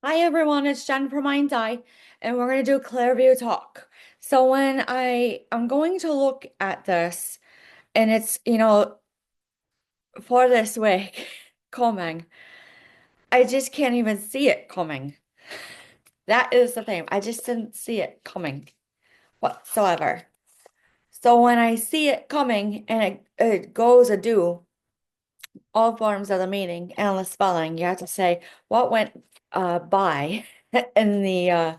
Hi everyone, it's Jen from Mind's Eye, and we're gonna do Clearview Talk. So when I'm going to look at this, and it's for this week coming, I just can't even see it coming. That is the thing. I just didn't see it coming whatsoever. So when I see it coming and it goes a do all forms of the meaning and the spelling, you have to say what went by in the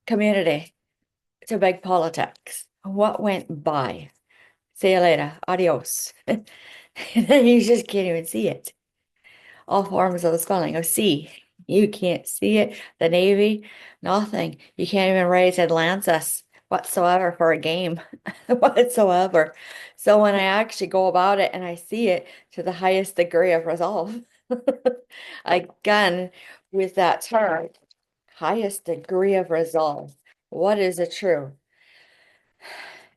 community to big politics. What went by? See you later. Adios. You just can't even see it. All forms of the spelling of C. You can't see it. The Navy, nothing. You can't even raise Atlantis whatsoever for a game whatsoever. So when I actually go about it and I see it to the highest degree of resolve, again, with that term, highest degree of resolve, what is the truth?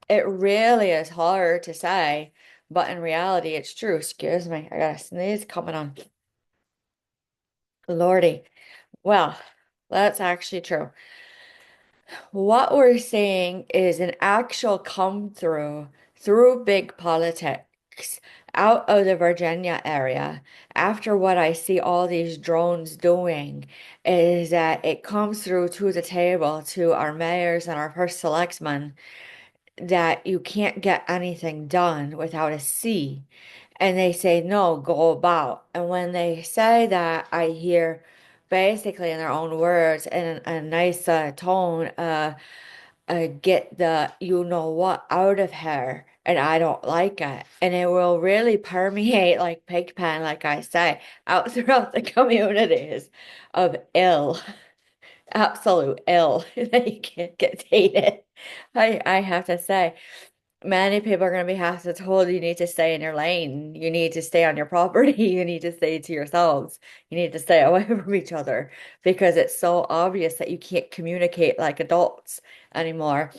It really is hard to say, but in reality, it's true. Excuse me, I got a sneeze coming on. Lordy. Well, that's actually true. What we're seeing is an actual come through big politics out of the Virginia area. After what I see all these drones doing is that it comes through to the table to our mayors and our first selectmen that you can't get anything done without a C. And they say, no, go about. And when they say that, I hear basically in their own words in a nice tone, get the you know what out of her. And I don't like it. And it will really permeate like pigpen, like I say, out throughout the communities of ill, absolute ill that you can't get dated. I have to say. Many people are going to be have to told you need to stay in your lane. You need to stay on your property. You need to stay to yourselves. You need to stay away from each other because it's so obvious that you can't communicate like adults anymore.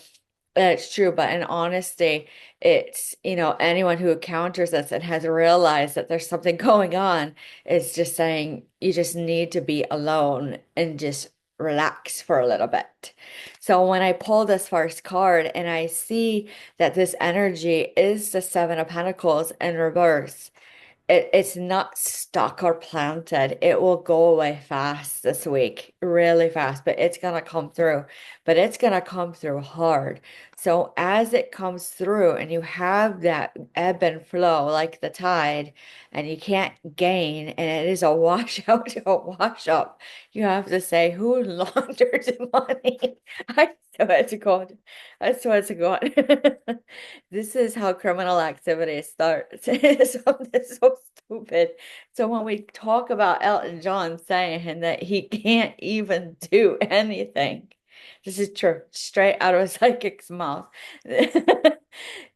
That's true, but in honesty, it's, anyone who encounters this and has realized that there's something going on is just saying you just need to be alone and just relax for a little bit. So when I pull this first card and I see that this energy is the Seven of Pentacles in reverse, it's not stuck or planted. It will go away fast this week, really fast, but it's gonna come through. But it's gonna come through hard. So as it comes through and you have that ebb and flow like the tide, and you can't gain, and it is a washout to a wash up, you have to say, who laundered the money? I swear to God. I swear to God. This is how criminal activity starts. It's something so stupid. So when we talk about Elton John saying that he can't even do anything, this is true, straight out of a psychic's mouth,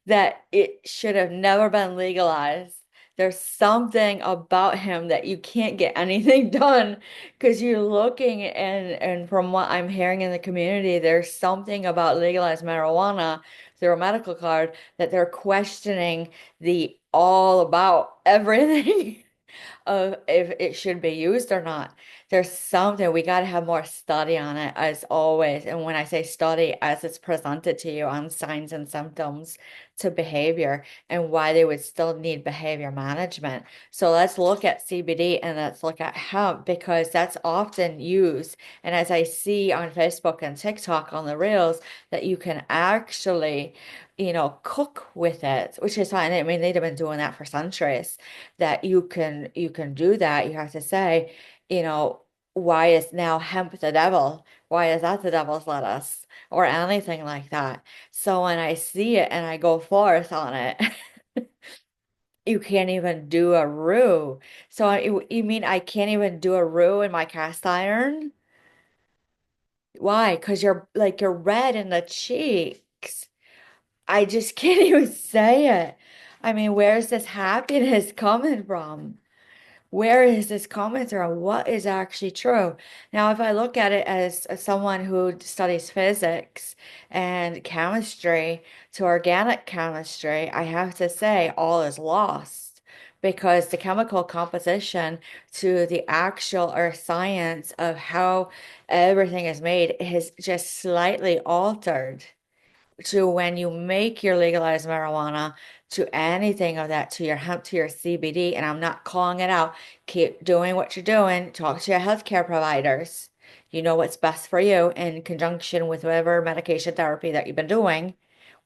that it should have never been legalized. There's something about him that you can't get anything done because you're looking and from what I'm hearing in the community, there's something about legalized marijuana through a medical card that they're questioning the all about everything of if it should be used or not. There's something we got to have more study on it as always. And when I say study, as it's presented to you on signs and symptoms to behavior and why they would still need behavior management. So let's look at CBD and let's look at hemp because that's often used. And as I see on Facebook and TikTok on the reels, that you can actually, cook with it, which is fine. I mean, they've been doing that for centuries that you can do that. You have to say, you know, why is now hemp the devil? Why is that the devil's lettuce? Or anything like that. So when I see it and I go forth on it, you can't even do a roux. So you mean I can't even do a roux in my cast iron? Why? Because you're red in the cheeks. I just can't even say it. I mean, where's this happiness coming from? Where is this comment or what is actually true? Now, if I look at it as someone who studies physics and chemistry to organic chemistry, I have to say all is lost because the chemical composition to the actual earth science of how everything is made is just slightly altered to when you make your legalized marijuana to anything of that, to your hemp, to your CBD, and I'm not calling it out. Keep doing what you're doing. Talk to your healthcare providers. You know what's best for you in conjunction with whatever medication therapy that you've been doing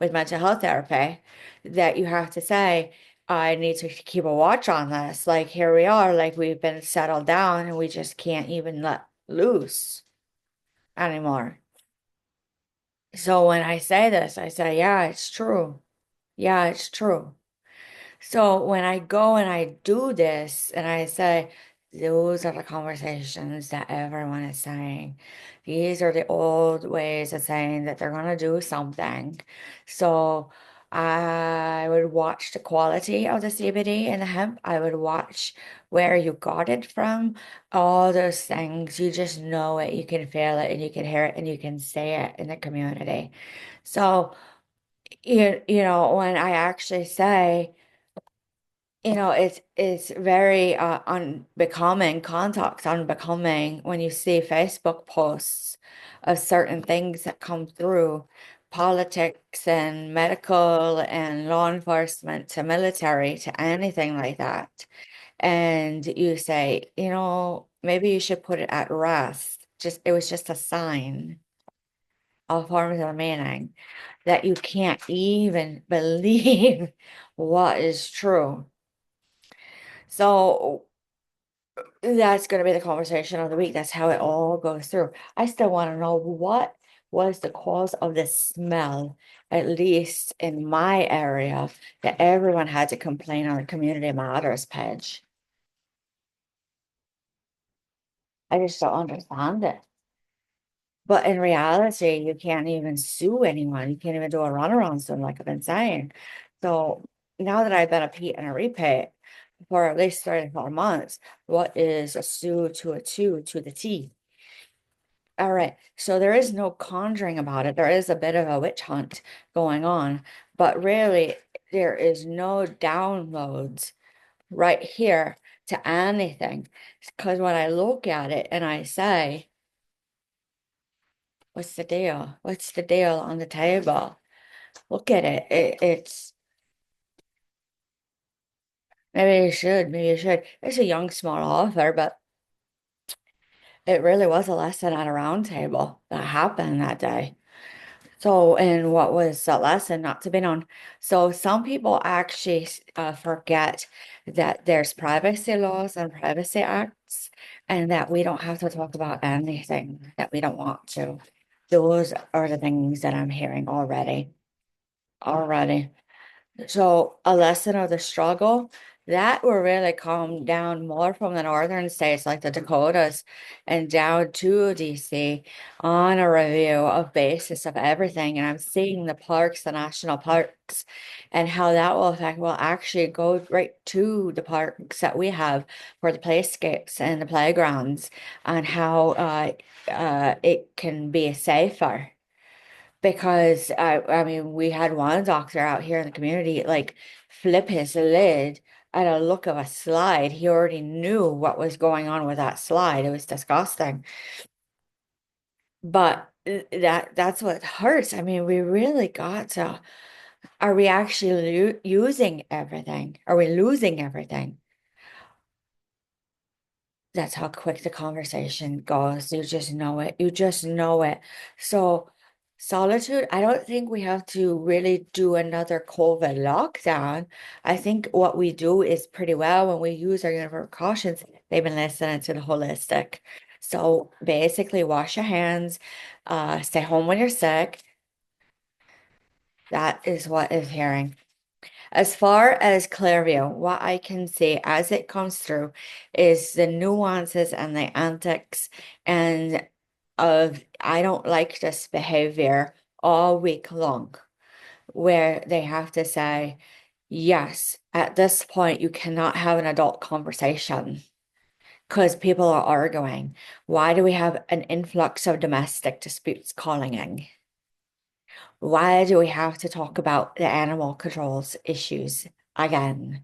with mental health therapy, that you have to say, I need to keep a watch on this. Like here we are, like we've been settled down and we just can't even let loose anymore. So when I say this, I say, yeah, it's true. Yeah, it's true. So when I go and I do this and I say, those are the conversations that everyone is saying. These are the old ways of saying that they're going to do something. So I would watch the quality of the CBD and the hemp. I would watch where you got it from. All those things. You just know it. You can feel it and you can hear it and you can say it in the community. So, you know, when I actually say, it's very unbecoming, context unbecoming when you see Facebook posts of certain things that come through politics and medical and law enforcement to military to anything like that. And you say, maybe you should put it at rest. Just it was just a sign of forms of meaning that you can't even believe what is true. So that's going to be the conversation of the week. That's how it all goes through. I still want to know what was the cause of the smell, at least in my area, that everyone had to complain on the Community Matters page. I just don't understand it. But in reality, you can't even sue anyone. You can't even do a runaround soon, like I've been saying. So now that I've been a Pete and a repeat for at least 34 months, what is a sue to a two to the T? All right. So there is no conjuring about it. There is a bit of a witch hunt going on, but really there is no downloads right here to anything. Because when I look at it and I say, what's the deal? What's the deal on the table? Look at it. It's maybe you should, maybe you should. It's a young, small author, but it really was a lesson at a round table that happened that day. So, and what was that lesson not to be known? So, some people actually forget that there's privacy laws and privacy acts, and that we don't have to talk about anything that we don't want to. Those are the things that I'm hearing already. Already. So a lesson of the struggle that will really come down more from the northern states like the Dakotas and down to DC on a review of basis of everything. And I'm seeing the parks, the national parks, and how that will affect will actually go right to the parks that we have for the playscapes and the playgrounds and how it can be safer. Because I mean, we had one doctor out here in the community like flip his lid at a look of a slide. He already knew what was going on with that slide. It was disgusting. But that's what hurts. I mean, we really got to, are we actually using everything? Are we losing everything? That's how quick the conversation goes. You just know it. You just know it. So, solitude, I don't think we have to really do another COVID lockdown. I think what we do is pretty well when we use our universal precautions. They've been listening to the holistic. So, basically, wash your hands, stay home when you're sick. That is what is hearing. As far as Clairview, what I can see as it comes through is the nuances and the antics and of I don't like this behavior all week long, where they have to say, yes, at this point you cannot have an adult conversation because people are arguing. Why do we have an influx of domestic disputes calling in? Why do we have to talk about the animal controls issues again.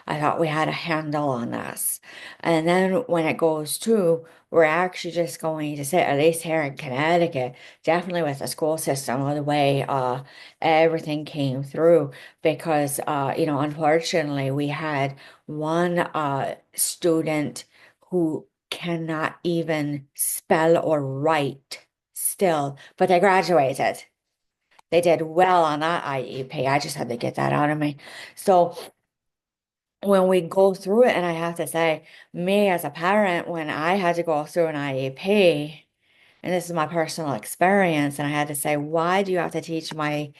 I thought we had a handle on this. And then when it goes to, we're actually just going to say, at least here in Connecticut, definitely with the school system, or the way everything came through, because unfortunately we had one student who cannot even spell or write still, but they graduated. They did well on that IEP. I just had to get that out of me. So when we go through it, and I have to say, me as a parent, when I had to go through an IEP, and this is my personal experience, and I had to say, why do you have to teach my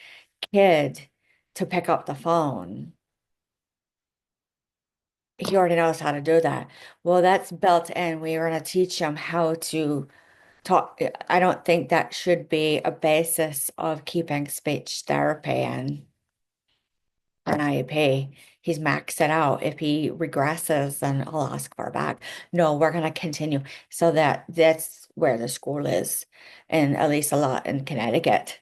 kid to pick up the phone? He already knows how to do that. Well, that's built in. We are going to teach him how to talk. I don't think that should be a basis of keeping speech therapy in an IEP. He's maxed it out. If he regresses, then I'll ask for it back. No, we're going to continue. So that's where the school is, and at least a lot in Connecticut.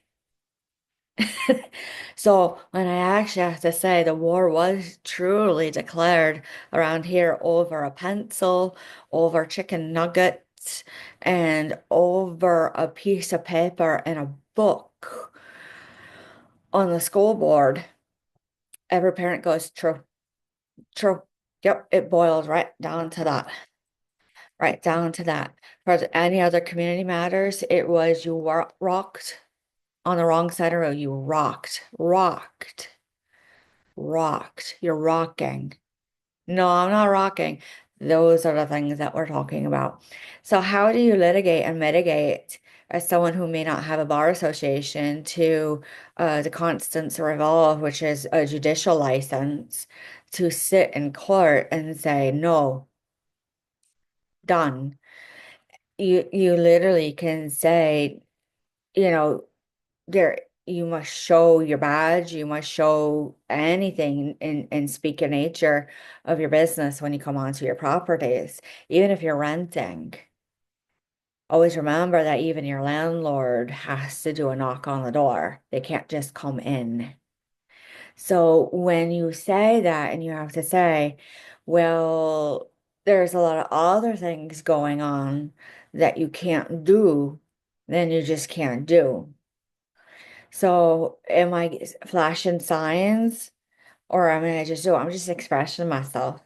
So when I actually have to say the war was truly declared around here over a pencil, over chicken nuggets, and over a piece of paper and a book on the school board, every parent goes, true, true. Yep, it boils right down to that. Right down to that. For any other community matters, it was you were rocked on the wrong side of the road. You rocked. You're rocking. No, I'm not rocking. Those are the things that we're talking about. So how do you litigate and mitigate as someone who may not have a bar association to the Constance Revolve, which is a judicial license, to sit in court and say, no, done. You literally can say, you know, there you must show your badge, you must show anything and speak your nature of your business when you come onto your properties, even if you're renting. Always remember that even your landlord has to do a knock on the door. They can't just come in. So when you say that and you have to say, well, there's a lot of other things going on that you can't do, then you just can't do. So am I flashing signs, or am I just do? I'm just expressing myself.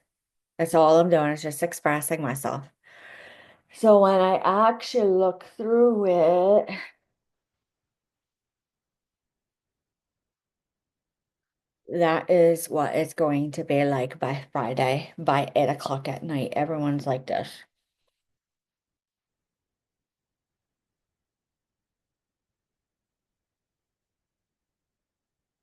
That's all I'm doing is just expressing myself. So when I actually look through it, that is what it's going to be like by Friday, by 8 o'clock at night. Everyone's like this.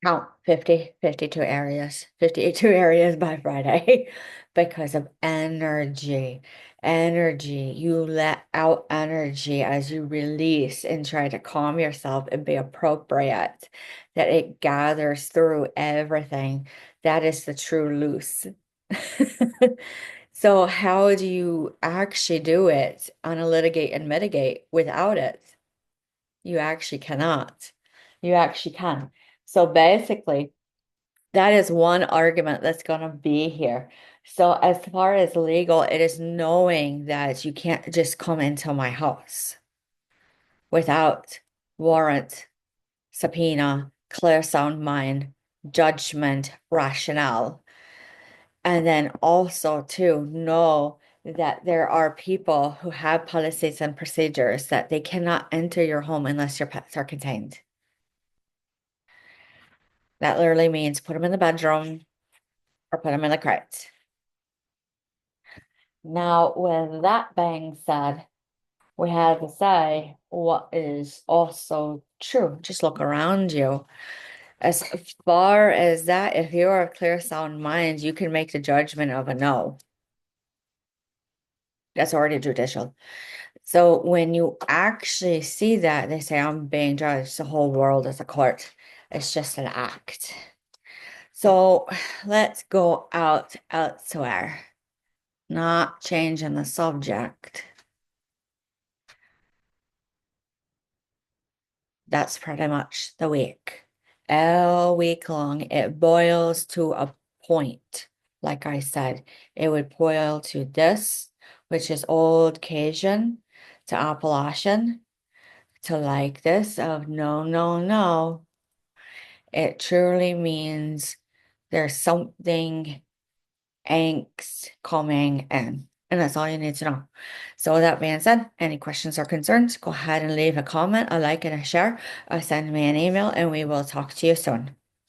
Count 50, 52 areas, 52 areas by Friday because of energy. Energy. You let out energy as you release and try to calm yourself and be appropriate, that it gathers through everything. That is the true loose. So, how do you actually do it on a litigate and mitigate without it? You actually cannot. You actually can. So basically, that is one argument that's going to be here. So as far as legal, it is knowing that you can't just come into my house without warrant, subpoena, clear sound mind, judgment, rationale. And then also to know that there are people who have policies and procedures that they cannot enter your home unless your pets are contained. That literally means put them in the bedroom or put them in the crate. Now, with that being said, we had to say what is also true. Just look around you. As far as that, if you're a clear, sound mind, you can make the judgment of a no. That's already judicial. So when you actually see that, they say, I'm being judged. The whole world is a court. It's just an act. So let's go out elsewhere. Not changing the subject. That's pretty much the week. All week long, it boils to a point. Like I said, it would boil to this, which is Old Cajun to Appalachian to like this of no, no, no. It truly means there's something angst coming in. And that's all you need to know. So with that being said, any questions or concerns, go ahead and leave a comment, a like, and a share, or send me an email, and we will talk to you soon.